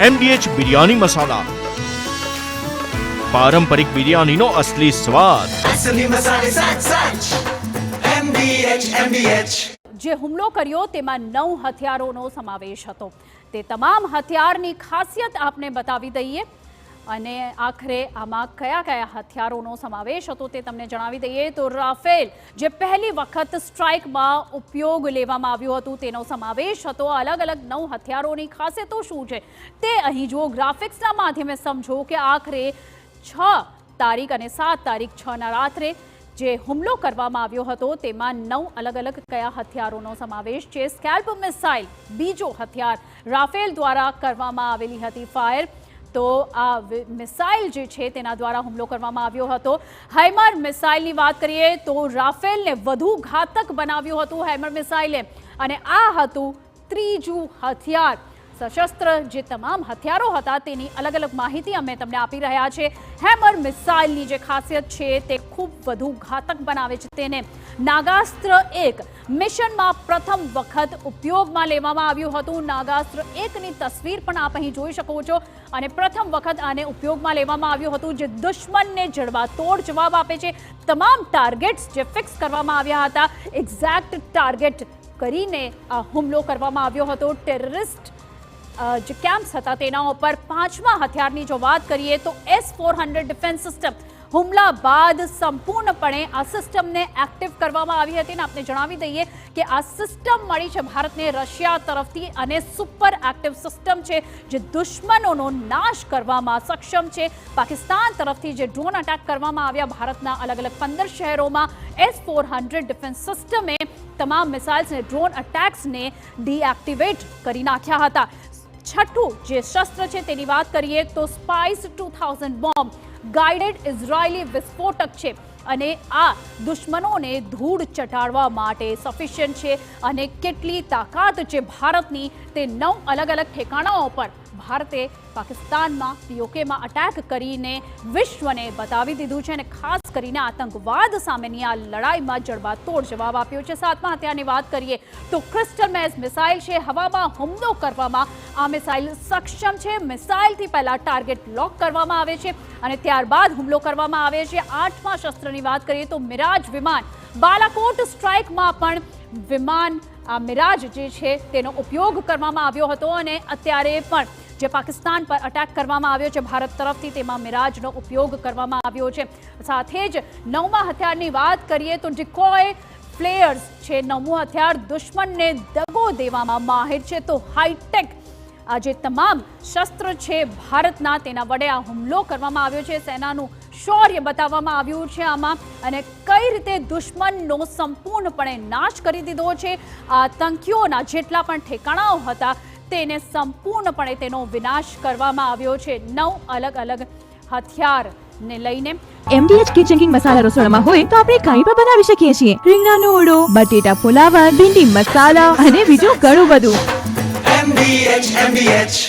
MDH biryani મસાલા, પારંપરિક બિરયાનીનો અસલી સ્વાદ. असली मसाले साच साच MDH જે હુમલો કર્યો તેમાં 9 હથિયારોનો સમાવેશ હતો. તે તમામ હથિયારની ખાસિયત આપને બતાવી દઈએ અને આખરે આમાં કયા કયા હથિયારોનો સમાવેશ હતો તે તમને જણાવી દઈએ. તો રાફેલ જે પહેલી વખત સ્ટ્રાઇકમાં ઉપયોગ લેવામાં આવ્યું હતું તેનો સમાવેશ હતો. અલગ અલગ 9 હથિયારોની ખાસિયતો શું છે તે અહીં જુઓ, ગ્રાફિક્સના માધ્યમે સમજો કે આખરે 6 તારીખ અને 7 તારીખ 6ના રાત્રે જે હુમલો કરવામાં આવ્યો હતો તેમાં 9 અલગ અલગ કયા હથિયારોનો સમાવેશ છે. સ્કેલ્પ મિસાઇલ બીજો હથિયાર રાફેલ દ્વારા કરવામાં આવેલી હતી ફાયર. તો આ મિસાઇલ જે છે તેના દ્વારા હુમલો કરવામાં આવ્યો હતો. હાઇમર મિસાઇલની વાત કરીએ તો રાફેલને વધુ ઘાતક બનાવ્યું હતું હાઇમર મિસાઇલે, અને આ હતું ત્રીજું હથિયાર. સશસ્ત્ર જે તમામ હથિયારો હતા તેની અલગ અલગ માહિતી અમે તમને આપી રહ્યા છે. હેમર મિસાઇલની જે ખાસિયત છે તે ખૂબ વધુ ઘાતક બનાવે છે તેને. નાગાસ્ત્ર 1 મિશનમાં પ્રથમ વખત ઉપયોગમાં લેવામાં આવ્યું હતું. નાગાસ્ત્ર 1ની તસવીર પણ આપ અહીં જોઈ શકો છો, અને પ્રથમ વખત આને ઉપયોગમાં લેવામાં આવ્યું હતું જે દુશ્મનને જડબાતોડ જવાબ આપે છે. તમામ ટાર્ગેટ્સ જે ફિક્સ કરવામાં આવ્યા હતા, એક્ઝેક્ટ ટાર્ગેટ કરીને આ હુમલો કરવામાં આવ્યો હતો. ટેરરિસ્ટ જે કેમ્પ્સ હતા તેના ઉપર. 5મા હથિયારની જો વાત કરીએ તો S-400 ડિફેન્સ સિસ્ટમ. હુમલા બાદ સંપૂર્ણપણે આ સિસ્ટમને એક્ટિવ કરવામાં આવી હતી અને આપણે જણાવી દઈએ કે આ સિસ્ટમ મળી છે ભારતને રશિયા તરફથી, અને સુપર એક્ટિવ સિસ્ટમ છે જે દુશ્મનોનો નાશ કરવામાં સક્ષમ છે. પાકિસ્તાન તરફથી જે ડ્રોન અટેક કરવામાં આવ્યા ભારતના અલગ અલગ 15 શહેરોમાં, S-400 ડિફેન્સ સિસ્ટમે તમામ મિસાઇલ્સ અને ડ્રોન અટેક્સને ડીએક્ટિવેટ કરી નાખ્યા હતા. છઠ્ઠું જે શસ્ત્ર છે તેની વાત કરીએ તો સ્પાઇસ 2000 બોમ્બ ગાઇડેડ ઇઝરાયલી વિસ્ફોટક છે, અને આ દુશ્મનોને ધૂળ ચટાડવા માટે સફિશિયન્ટ છે. અને કેટલી તાકાત છે ભારતની તે 9 અલગ અલગ ઠેકાણાઓ પર ભારતે પાકિસ્તાનમાં પીઓકેમાં અટેક કરીને વિશ્વને બતાવી દીધું છે, અને ખાસ કરીને આતંકવાદ સામેની આ લડાઈમાં જડબાતોડ જવાબ આપ્યો છે. 7મા હથિયારની વાત કરીએ તો ક્રિસ્ટલ મેસ મિસાઇલ છે. હવામાં હુમલો કરવામાં આ મિસાઇલ સક્ષમ છે. મિસાઇલથી પહેલા ટાર્ગેટ લોક કરવામાં આવે છે અને ત્યારબાદ હુમલો કરવામાં આવે છે. 8મા શસ્ત્રની વાત કરીએ તો મિરાજ વિમાન. બાલાકોટ સ્ટ્રાઇકમાં પણ વિમાન આ મિરાજ જે છે તેનો ઉપયોગ કરવામાં આવ્યો હતો, અને અત્યારે પણ જે પાકિસ્તાન પર અટેક કરવામાં આવ્યો છે ભારત તરફથી તેમાં મિરાજનો ઉપયોગ કરવામાં આવ્યો છે. સાથે જ 9મા હથિયારની વાત કરીએ તો ડિકોય ફ્લેયર્સ છે. 9મું હથિયાર દુશ્મનને દગો દેવામાં માહિર છે. તો હાઈટેક આ જે તમામ શસ્ત્ર છે ભારતના તેના વડે આ હુમલો કરવામાં આવ્યો છે. સેનાનું શૌર્ય બતાવવામાં આવ્યું છે આમાં, અને કઈ રીતે દુશ્મનનો સંપૂર્ણપણે નાશ કરી દીધો છે. આતંકીઓના જેટલા પણ ઠેકાણાઓ હતા તેને સંપૂર્ણપણે તેનો વિનાશ કરવામાં આવ્યો છે 9 અલગ અલગ હથિયારને લઈને. MDH કિચન કિંગ મસાલા રસોડામાં હોય તો આપણે કાંઈ પણ બનાવી શકીએ છીએ. રીંગણાનો ઓળો, બટેટા ફુલાવર, ભીંડી મસાલા અને બીજું ઘણું બધું. MDH